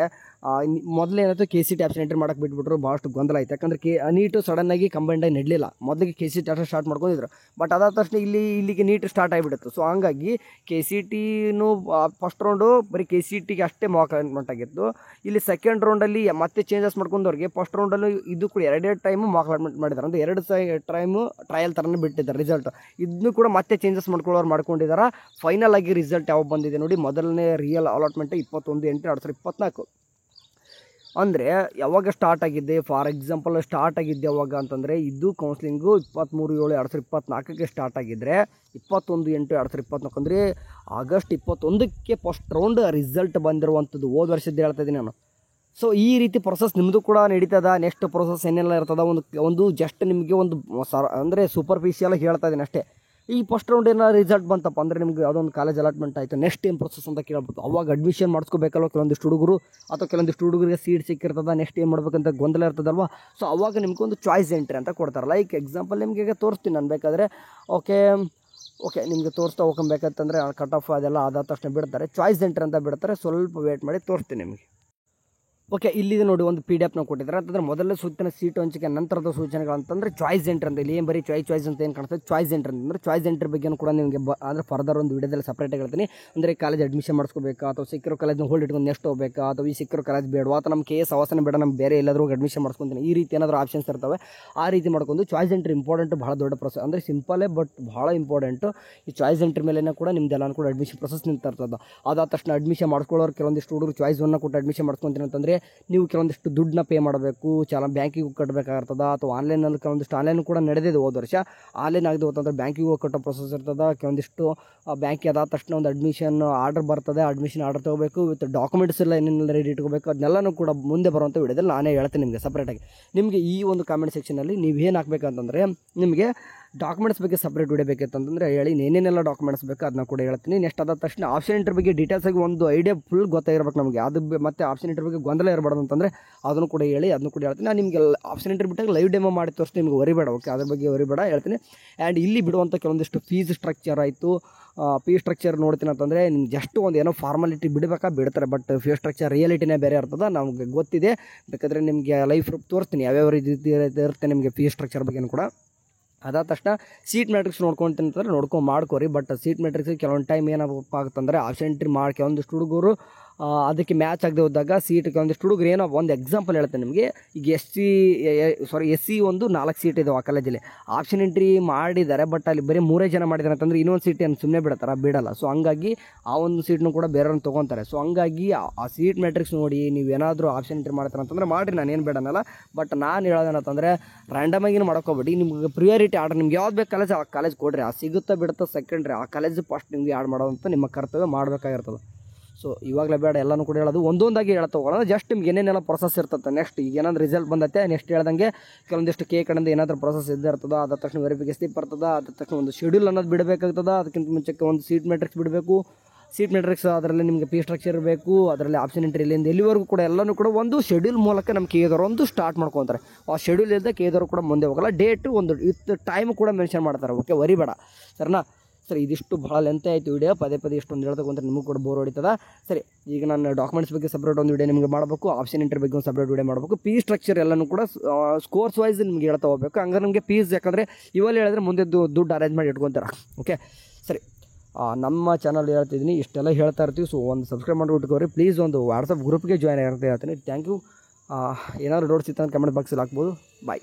ಮೊದಲೇನಾಯ್ತು KCT ಆಪ್ಷನ್ ಎಂಟ್ರಿ ಮಾಡೋಕ್ಕೆ ಬಿಟ್ಬಿಟ್ರು. ಭಾಳಷ್ಟು ಗೊಂದಲ ಆಯ್ತು. ಯಾಕಂದರೆ ನೀಟು ಸಡನ್ನಾಗಿ ಕಂಬೈಂಡಾಗಿ ನಡಲಿಲ್ಲ. ಮೊದಲಿಗೆ KCT ಆಟ ಸ್ಟಾರ್ಟ್ ಮಾಡ್ಕೊಂಡಿದ್ರು. ಬಟ್ ಅದಾದ ತಕ್ಷಣ ಇಲ್ಲಿಗೆ ನೀಟ್ ಸ್ಟಾರ್ಟ್ ಆಗಿಬಿಡುತ್ತೆ. ಸೊ ಹಂಗಾಗಿ KCTನೂ ಫಸ್ಟ್ ರೌಂಡು ಬರೀ KCTಗೆ ಅಷ್ಟೇ ಮಾಕ್ ಅಲಾಟ್ಮೆಂಟ್ ಆಗಿತ್ತು. ಇಲ್ಲಿ ಸೆಕೆಂಡ್ ರೌಂಡಲ್ಲಿ ಮತ್ತೆ ಚೇಂಜಸ್ ಮಾಡ್ಕೊಂಡವ್ರಿಗೆ ಫಸ್ಟ್ ರೌಂಡಲ್ಲಿ ಇದು ಕೂಡ 2 ಟೈಮು ಮಾಕ್ ಅಲಾಟ್ಮೆಂಟ್ ಮಾಡಿದ್ದಾರೆ. ಅಂದರೆ 2 ಟೈಮು ಟ್ರಯಲ್ ಥರನೇ ಬಿಟ್ಟಿದ್ದಾರೆ ರಿಸಲ್ಟ್. ಇದನ್ನು ಕೂಡ ಮತ್ತೆ ಚೇಂಜಸ್ ಮಾಡ್ಕೊಂಡಿದ್ದಾರೆ. ಫೈನಲ್ ಆಗಿ ರಿಸಲ್ಟ್ ಯಾವ ಬಂದಿದೆ ನೋಡಿ. ಮೊದಲನೇ ರಿಯಲ್ ಅಲಾಟ್ಮೆಂಟ್ 21/8/2024. ಅಂದರೆ ಯಾವಾಗ ಸ್ಟಾರ್ಟ್ ಆಗಿದೆ, ಫಾರ್ ಎಕ್ಸಾಂಪಲ್ ಸ್ಟಾರ್ಟ್ ಆಗಿದ್ದೆ ಯಾವಾಗ ಅಂತಂದರೆ ಇದು ಕೌನ್ಸ್ಲಿಂಗು 23/7/2024ಗೆ ಸ್ಟಾರ್ಟ್ ಆಗಿದ್ದರೆ 21/8/2024 ಅಂದರೆ ಆಗಸ್ಟ್ 21ಕ್ಕೆ ಫಸ್ಟ್ ರೌಂಡ್ ರಿಸಲ್ಟ್ ಬಂದಿರುವಂಥದ್ದು. ಹೋದ ವರ್ಷದ್ದು ಹೇಳ್ತಾ ಇದ್ದೀನಿ ನಾನು. ಸೊ ಈ ರೀತಿ ಪ್ರೊಸೆಸ್ ನಿಮ್ಮದು ಕೂಡ ನಡೀತದ. ನೆಕ್ಸ್ಟ್ ಪ್ರೊಸೆಸ್ ಏನೆಲ್ಲ ಇರ್ತದ ಒಂದು ಜಸ್ಟ್ ನಿಮಗೆ ಒಂದು ಅಂದರೆ ಸೂಪರ್ಫಿಷಿಯಲಾಗಿ ಹೇಳ್ತಾ ಇದ್ದೀನಿ ಅಷ್ಟೇ. ಈ ಫಸ್ಟ್ ರೌಂಡ್ ಏನೋ ರಿಸಲ್ಟ್ ಬಂತಪ್ಪ ಅಂದರೆ ನಿಮಗೆ ಅದೊಂದು ಕಾಲೇಜ್ ಅಲಾಟ್ಮೆಂಟ್ ಆಯಿತು, ನೆಕ್ಸ್ಟ್ ಏನು ಪ್ರೊಸೆಸ್ ಅಂತ ಕೇಳ್ಬೋದು. ಅವಾಗ ಅಡ್ಮಿಷನ್ ಮಾಡಿಸ್ಕೋಬೇಕಲ್ವ ಕೆಲವೊಂದಿಷ್ಟು ಹುಡುಗರು, ಅಥವಾ ಕೆಲವೊಂದಿಷ್ಟು ಹುಡುಗರಿಗೆ ಸೀಟ್ ಸಿಕ್ಕಿರ್ತದ, ನೆಕ್ಸ್ಟ್ ಏನು ಮಾಡ್ಬೇಕಂತ ಗೊಂದಲ ಇರ್ತದಲ್ವ. ಸೊ ಅವಾಗ ನಿಮ್ಗೆ ಒಂದು ಚಾಯ್ಸ್ ಎಂಟ್ರಿ ಅಂತ ಕೊಡ್ತಾರೆ. ಲೈಕ್ ಎಕ್ಸಾಂಪಲ್ ನಿಮಗೆ ಈಗ ತೋರಿಸ್ತೀನಿ ನಾನು ಬೇಕಾದರೆ. ಓಕೆ ನಿಮಗೆ ತೋರಿಸ್ತಾ ಹೋಗ್ಬೇಕಂತಂದರೆ ಕಟ್ ಆಫ್ ಅದೆಲ್ಲ ಆದ ತಕ್ಷಣ ಬಿಡ್ತಾರೆ, ಚಾಯ್ಸ್ ಎಂಟ್ರಿ ಅಂತ ಬಿಡ್ತಾರೆ. ಸ್ವಲ್ಪ ವೇಟ್ ಮಾಡಿ ತೋರಿಸ್ತೀನಿ ನಿಮಗೆ. ಓಕೆ ಇಲ್ಲಿದೆ ನೋಡಿ, ಒಂದು PDF ನಾವು ಕೊಟ್ಟಿದ್ದಾರೆ. ಅಂತಂದರೆ ಮೊದಲನೇ ಸುತ್ತಿನ ಸೀಟು ಹಂಚಿಕೆ ನಂತರದ ಸೂಚನೆಗಳು ಅಂತಂದರೆ ಚಾಯ್ಸ್ ಎಂಟ್ರಿ ಅಂತ. ಇಲ್ಲಿ ಏನು ಬರೀ ಚಾಯ್ಸ್ ಅಂತ ಏನು ಕಾಣ್ತದೆ, ಚಾಯ್ಸ್ ಎಂಟ್ರಿ ಅಂತಂದರೆ ಚಾಯ್ಸ್ ಎಂಟ್ರಿ ಬಗ್ಗೆ ಕೂಡ ನಿಮಗೆ ಅಂದರೆ ಫರ್ದರ್ ಒಂದು ವಿಡಿಯೋದಲ್ಲಿ ಸಪ್ರೇಟಾಗಿ ಹೇಳ್ತೀನಿ. ಅಂದರೆ ಕಾಲೇಜ್ ಅಡ್ಮಿಷನ್ ಮಾಡಿಸ್ಕೋಬೇಕಾ, ಅಥವಾ ಸಿಕ್ಕಿರೋ ಕಾಲೇಜ್ನ ಹೋಲ್ಡ್ ಇಟ್ಕೊಂಡು ನೆಕ್ಸ್ಟ್ ಹೋಗಬೇಕಾ, ಅಥವಾ ಈ ಸಿಕ್ಕಿರೋ ಕಾಲೇಜ್ ಬೇಡವಾ, ಅಥವಾ ನಮ್ಮ KS ಆವಾಸನ ಬೇಡ, ನಮ್ಮ ಬೇರೆ ಎಲ್ಲಾದರೂ ಅಡ್ಮಿಷನ್ ಮಾಡ್ಸ್ಕೊತೀನಿ, ಈ ರೀತಿ ಏನಾದರೂ ಆಪ್ಷನ್ಸ್ ಇರ್ತವೆ. ಆ ರೀತಿ ಮಾಡ್ಕೊಂಡು ಚಾಯ್ಸ್ ಎಂಟ್ರಿ ಇಂಪಾರ್ಟೆಂಟ್, ಭಾಳ ದೊಡ್ಡ ಪ್ರೊಸೆಸ್. ಅಂದರೆ ಸಿಂಪಲೇ ಬಟ್ ಭಾಳ ಇಂಪಾರ್ಟೆಂಟು. ಈ ಚಾಯ್ಸ್ ಎಂಟ್ರಿ ಮೇಲೆ ಕೂಡ ನಿಮ್ದೆಲ್ಲ ಕೂಡ ಅಡ್ಮಿಷನ್ ಪ್ರೊಸೆಸ್ ನಿಂತಿರ್ತದೆ. ಅದಾದ ತಕ್ಷಣ ಅಡ್ಮಿಷನ್ ಮಾಡ್ಕೊಳ್ಳೋರು ಕೆಲವೊಂದಿಷ್ಟು ಹುಡುಗರು ಚಾಯ್ಸ್ 1 ಕೊಟ್ಟು ಅಡ್ಮಿಷನ್ ಮಾಡ್ಕೊತೀನಿ ಅಂತಂದರೆ ನೀವು ಕೆಲವೊಂದಿಷ್ಟು ದುಡ್ಡನ್ನ ಪೇ ಮಾಡಬೇಕು, ಬ್ಯಾಂಕಿಗೆ ಕಟ್ಟಬೇಕಾಗಿರ್ತದೆ. ಅಥವಾ ಆನ್ಲೈನಲ್ಲಿ ಕೆಲವೊಂದಿಷ್ಟು ಆನ್ಲೈನ್ ಕೂಡ ನಡೆದಿದೆ ಹೋದ ವರ್ಷ. ಆನ್ಲೈನ್ ಆಗದೆ ಹೋತಂದ್ರೆ ಬ್ಯಾಂಕಿಗೆ ಕಟ್ಟೋ ಪ್ರೊಸೆಸ್ ಇರ್ತದೆ. ಕೆಲವೊಂದಿಷ್ಟು ಬ್ಯಾಂಕಿಗೆ ಅದಾದ ತಕ್ಷಣ ಒಂದು ಅಡ್ಮಿಷನ್ ಆರ್ಡರ್ ಬರ್ತದೆ, ಅಡ್ಮಿಷನ್ ಆರ್ಡರ್ ತೊಗೋಬೇಕು, ವಿತ್ ಡಾಕ್ಯುಮೆಂಟ್ಸ್ ಎಲ್ಲ ಏನೇನೆಲ್ಲ ರೆಡಿ ಇಟ್ಕೋಬೇಕು, ಅದನ್ನೆಲ್ಲನೂ ಕೂಡ ಮುಂದೆ ಬರುವಂಥ ವಿಡಿಯೋದಲ್ಲಿ ನಾನೇ ಹೇಳ್ತೀನಿ ನಿಮಗೆ ಸಪ್ರೇಟಾಗಿ. ನಿಮಗೆ ಈ ಒಂದು ಕಾಮೆಂಟ್ ಸೆಕ್ಷನಲ್ಲಿ ನೀವು ಏನು ಹಾಕಬೇಕಂತಂದರೆ ನಿಮಗೆ ಡಾಕ್ಯುಮೆಂಟ್ಸ್ ಬಗ್ಗೆ ಸಪ್ರೇಟ್ ವಿಡಿಯೋ ಬೇಕಿತ್ತಂತಂದರೆ ಹೇಳಿ, ಏನೇನೆಲ್ಲ ಡಾಕ್ಯುಮೆಂಟ್ಸ್ ಬೇಕು ಅದನ್ನ ಕೂಡ ಹೇಳ್ತೀನಿ. ನೆಕ್ಸ್ಟ್ ಅದಾದ ತಕ್ಷಣ ಆಪ್ಷನ್ ಎಂಟ್ರಿ ಬಗ್ಗೆ ಡೀಟೇಲ್ಸಾಗಿ ಒಂದು ಐಡಿಯಾ ಫುಲ್ ಗೊತ್ತಾಗಿರ್ಬೇಕು ನಮಗೆ. ಅದು ಮತ್ತೆ ಆಪ್ಷನ್ ಎಂಟ್ರಿ ಬಗ್ಗೆ ಗೊಂದಲ ಇರಬಾರ್ದು ಅಂತಂದರೆ ಅದನ್ನು ಕೂಡ ಹೇಳಿ, ಅದನ್ನು ಕೂಡ ಹೇಳ್ತೀನಿ. ನಾನು ನಿಮಗೆ ಆಪ್ಷನ್ ಎಂಟ್ರಿ ಬಿಟ್ಟಾಗ ಲೈವ್ ಡೆಮೋ ಮಾಡಿ ತೋರಿಸ್ತೀನಿ, ನಿಮಗೆ ವರಿಬೇಡ. ಓಕೆ ಅದ್ರ ಬಗ್ಗೆ ವರಿಬೇಡ ಹೇಳ್ತೀನಿ. ಆ್ಯಂಡ್ ಇಲ್ಲಿ ಬಿಡುವಂಥ ಕೆಲವೊಂದಿಷ್ಟು ಫೀಸ್ ಸ್ಟ್ರಕ್ಚರ್ ಆಯಿತು, ಫೀಸ್ ಸ್ಟ್ರಕ್ಚರ್ ನೋಡ್ತೀನಿ ಅಂತಂದರೆ ನಿಮ್ಗೆ ಜಸ್ಟ್ ಒಂದು ಏನೋ ಫಾರ್ಮಾಲಿಟಿ ಬಿಡ್ತಾರೆ. ಬಟ್ ಫೀಸ್ ಸ್ಟ್ರಕ್ಚರ್ ರಿಯಾಲಿಟಿನೇ ಬೇರೆ ಇರ್ತದೆ, ನಮಗೆ ಗೊತ್ತಿದೆ. ಬೇಕಾದರೆ ನಿಮಗೆ ಲೈಫ್ ಪ್ರೂಫ್ ತೋರಿಸ್ತೀನಿ ಯಾವ್ಯಾವ ರೀತಿ ಇರುತ್ತೆ ನಿಮಗೆ ಫೀಸ್ ಸ್ಟ್ರಕ್ಚರ್ ಬಗ್ಗೆ ಕೂಡ. ಅದಾದ ತಕ್ಷಣ ಸೀಟ್ ಮ್ಯಾಟ್ರಿಕ್ಸ್ ನೋಡ್ಕೊತೀನಿ ಅಂತಂದರೆ ಮಾಡ್ಕೋರಿ. ಬಟ್ ಸೀಟ್ ಮ್ಯಾಟ್ರಿಕ್ಸ್ ಕೆಲವೊಂದು ಟೈಮ್ ಏನಪ್ಪ ಆಗುತ್ತಂದರೆ ಆಪ್ಷನ್ ಎಂಟ್ರಿ ಮಾಡಿ ಕೆಲವೊಂದಿಷ್ಟು ಹುಡುಗರು ಅದಕ್ಕೆ ಮ್ಯಾಚ್ ಆಗದೆ ಹೋದಾಗ ಸೀಟ್ ಕೆಲವೊಂದಿಷ್ಟು ಹುಡುಗರು ಏನೋ ಒಂದು ಎಕ್ಸಾಂಪಲ್ ಹೇಳ್ತೇನೆ ನಿಮಗೆ. ಈಗ SC ಒಂದು 4 ಸೀಟ್ ಇದಾವೆ ಆ ಕಾಲೇಜಲ್ಲಿ. ಆಪ್ಷನ್ ಎಂಟ್ರಿ ಮಾಡಿದ್ದಾರೆ, ಬಟ್ ಅಲ್ಲಿ ಬರೀ 3 ಜನ ಮಾಡಿದ್ದಾರೆ ಅಂತಂದರೆ ಇನ್ನೊಂದು ಸೀಟ್ ಏನು ಸುಮ್ಮನೆ ಬಿಡಲ್ಲ. ಸೊ ಹಂಗಾಗಿ ಆ ಒಂದು ಸೀಟ್ನು ಕೂಡ ಬೇರೆಯವ್ರನ್ನ ತೊಗೊತಾರೆ. ಸೊ ಹಂಗಾಗಿ ಆ ಸೀಟ್ ಮ್ಯಾಟ್ರಿಕ್ಸ್ ನೋಡಿ ನೀವೇನಾದರೂ ಆಪ್ಷನ್ ಎಂಟ್ರಿ ಮಾಡ್ತಾರೆ ಅಂತಂದರೆ ಮಾಡಿರಿ, ನಾನೇನು ಬೇಡನಲ್ಲ. ಬಟ್ ನಾನು ಹೇಳೋದೇನಂತಂದರೆ ರ್ಯಾಂಡಮಾಗಿನೂ ಮಾಡ್ಕೋಬೇಡಿ. ನಿಮ್ಗೆ ಪ್ರಿಯಾರಿಟಿ ಆರ್ಡರ್ ನಿಮ್ಗೆ ಯಾವ್ದು ಬೇಕು ಕಾಲೇಜ್ ಆ ಕಾಲೇಜ್ ಕೊಡ್ರಿ. ಆ ಸಿಗುತ್ತಾ ಬಿಡುತ್ತಾ ಸೆಕೆಂಡ್ರಿ, ಆ ಕಾಲೇಜ್ ಫಸ್ಟ್ ನಿಮಗೆ ಆ್ಯಡ್ ಮಾಡೋದಂತ ನಿಮ್ಮ ಕರ್ತವ್ಯ ಮಾಡಬೇಕಾಗಿರ್ತದೆ. ಸೊ ಇವಾಗಲೇ ಬೇಡ, ಎಲ್ಲನೂ ಕೂಡ ಹೇಳೋದು ಒಂದೊಂದಾಗಿ ಹೇಳ್ತಾ ಹೋಗೋಣ. ಜಸ್ಟ್ ನಿಮ್ಗೆ ಏನೇನೆಲ್ಲ ಪ್ರೊಸೆಸ್ ಇರ್ತದೆ. ನೆಕ್ಸ್ಟ್ ಈಗ ಏನಾದರೂ ರಿಸಲ್ಟ್ ಬಂದತ್ತೆ, ನೆಕ್ಸ್ಟ್ ಹೇಳ್ದಂಗೆ ಕೆಲವೊಂದಿಷ್ಟು ಕಡೆಯಿಂದ ಏನಾದರೂ ಪ್ರೊಸೆಸ್ ಇದ್ದೇ ಇರ್ತದೆ. ಅದಾದ ತಕ್ಷಣ ವೆರಿಫಿಕೇಷನ್ ಸ್ಲಿಪ್ ಬರ್ತದೆ, ಅದಾದ ತಕ್ಷಣ ಒಂದು ಶೆಡ್ಯೂಲ್ ಅನ್ನೋದು ಬಿಡಬೇಕಾಗ್ತದೆ. ಅದಕ್ಕಿಂತ ಮುಂಚೆಕ್ಕೆ ಒಂದು ಸೀಟ್ ಮ್ಯಾಟ್ರಿಕ್ಸ್ ಬಿಡಬೇಕು. ಸೀಟ್ ಮ್ಯಾಟ್ರಿಕ್ಸ್ ಅದರಲ್ಲಿ ನಿಮಗೆ ಫೀಸ್ ಸ್ಟ್ರಕ್ಚರ್ ಇರಬೇಕು, ಅದರಲ್ಲಿ ಆಪ್ಷನ್ ಎಂಟ್ರಿ ಇಲ್ಲಿಂದ ಎಲ್ಲಿವರೆಗೂ ಕೂಡ ಎಲ್ಲನೂ ಕೂಡ ಒಂದು ಶೆಡ್ಯೂಲ್ ಮೂಲಕ ನಮ್ಮ KA ಒಂದು ಸ್ಟಾರ್ಟ್ ಮಾಡ್ಕೊತಾರೆ. ಆ ಶೆಡ್ಯೂಲ್ ಇದ್ದ KA ಕೂಡ ಮುಂದೆ ಹೋಗಲ್ಲ. ಡೇಟು ಒಂದು ವಿತ್ ಟೈಮ್ ಕೂಡ ಮೆನ್ಷನ್ ಮಾಡ್ತಾರೆ. ಓಕೆ ವರಿಬೇಡ ಸರಿನಾ. ಸರಿ ಇದಿಷ್ಟು ಭಾಳ ಲೆಂತ್ ಆಯಿತು ವಿಡಿಯೋ, ಪದೇ ಇಷ್ಟೊಂದು ಹೇಳ್ತಕ್ಕಂಥ ನಿಮಗೂ ಕೂಡ ಬೋರ್ ಹೊಡಿತದ. ಸರಿ ಈಗ ನಾನು ಡಾಕ್ಯುಮೆಂಟ್ಸ್ ಬಗ್ಗೆ ಸಪ್ರೇಟ್ ಒಂದು ವಿಡಿಯೋ ನಿಮಗೆ ಮಾಡಬೇಕು, ಆಪ್ಷನ್ ಎಂಟ್ರಿ ಬಗ್ಗೆ ಒಂದು ಸಪ್ರೇಟ್ ವಿಡಿಯೋ ಮಾಡಬೇಕು. ಫೀಸ್ ಸ್ಟ್ರಕ್ಚರ್ ಎಲ್ಲನೂ ಕೂಡ ಸ್ಕೋರ್ಸ್ ವೈಸ್ ನಿಮ್ಗೆ ಹೇಳ್ತಾ ಹೋಗಬೇಕು. ಹಂಗಾರೆ ನಿಮಗೆ ಫೀಸ್ ಯಾಕಂದರೆ ಇವೆಲ್ಲ ಹೇಳಿದ್ರೆ ಮುಂದೆ ದುಡ್ಡು ಅರೇಂಜ್ ಮಾಡಿ ಇಟ್ಕೊತಾರೆ. ಓಕೆ ಸರಿ ನಮ್ಮ ಚಾನಲ್ ಹೇಳ್ತಿದ್ದೀನಿ, ಇಷ್ಟೆಲ್ಲ ಹೇಳ್ತಾ ಇರ್ತೀವಿ. ಸೊ ಒಂದು ಸಬ್ಸ್ಕ್ರೈಬ್ ಮಾಡಿಬಿಟ್ಕೋರಿ ಪ್ಲೀಸ್. ಒಂದು ವಾಟ್ಸಪ್ ಗ್ರೂಪ್ಗೆ ಜಾಯ್ನ್ ಆಗಿರುತ್ತೆ ಹೇಳ್ತೀನಿ. Thank you. ಏನಾದರೂ ಡೌಟ್ಸ್ ಇತ್ತು ಅಂತ ಕಮೆಂಟ್ ಬಾಕ್ಸಲ್ಲಿ ಹಾಕ್ಬೋದು. ಬಾಯ್.